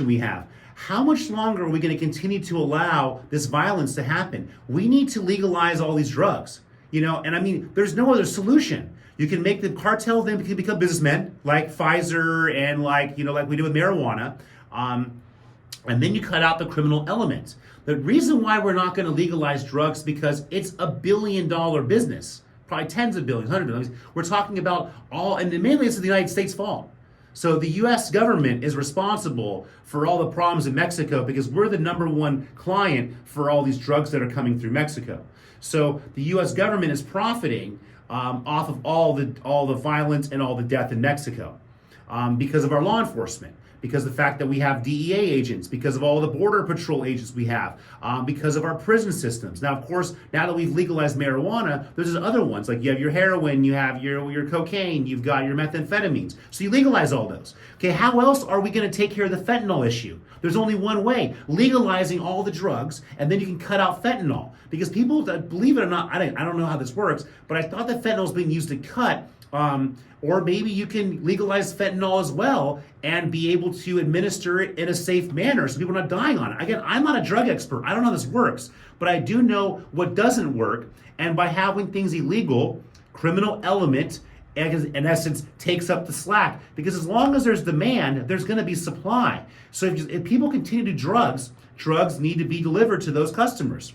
we have. How much longer are we going to continue to allow this violence to happen? We need to legalize all these drugs, and I mean, there's no other solution. You can make the cartel then become businessmen like Pfizer and like we do with marijuana. And then you cut out the criminal element. The reason why we're not going to legalize drugs is because it's $1 billion business, probably tens of billions, hundreds of billions. We're talking about and mainly it's the United States' fault. So the U.S. government is responsible for all the problems in Mexico because we're the number one client for all these drugs that are coming through Mexico. So the U.S. government is profiting off of all the violence and all the death in Mexico because of our law enforcement, because of the fact that we have DEA agents, because of all the border patrol agents we have, because of our prison systems. Now, of course, now that we've legalized marijuana, there's other ones, like you have your heroin, you have your cocaine, you've got your methamphetamines. So you legalize all those. Okay, how else are we going to take care of the fentanyl issue? There's only one way, legalizing all the drugs, and then you can cut out fentanyl. Because people, believe it or not, I don't know how this works, but I thought that fentanyl is being used to cut, or maybe you can legalize fentanyl as well and be able to administer it in a safe manner so people are not dying on it. Again, I'm not a drug expert. I don't know how this works, but I do know what doesn't work. And by having things illegal, criminal element, in essence, takes up the slack. Because as long as there's demand, there's going to be supply. So if people continue to do drugs need to be delivered to those customers.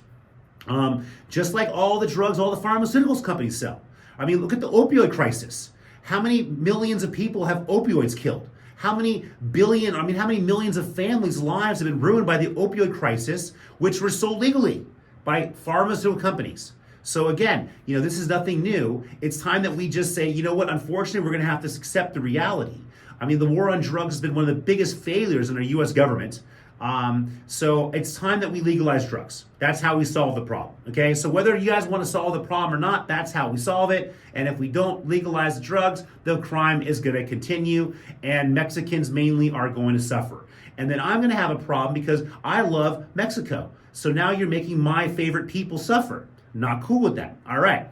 Just like all the drugs, all the pharmaceuticals companies sell. I mean, look at the opioid crisis. How many millions of people have opioids killed? How many millions of families' lives have been ruined by the opioid crisis, which were sold legally by pharmaceutical companies? So again, this is nothing new. It's time that we just say, unfortunately, we're going to have to accept the reality. I mean, the war on drugs has been one of the biggest failures in our U.S. government. So it's time that we legalize drugs. That's how we solve the problem. Okay, so whether you guys want to solve the problem or not, that's how we solve it. And if we don't legalize the drugs, the crime is going to continue, and Mexicans mainly are going to suffer. And then I'm going to have a problem because I love Mexico. So now you're making my favorite people suffer. Not cool with that. All right.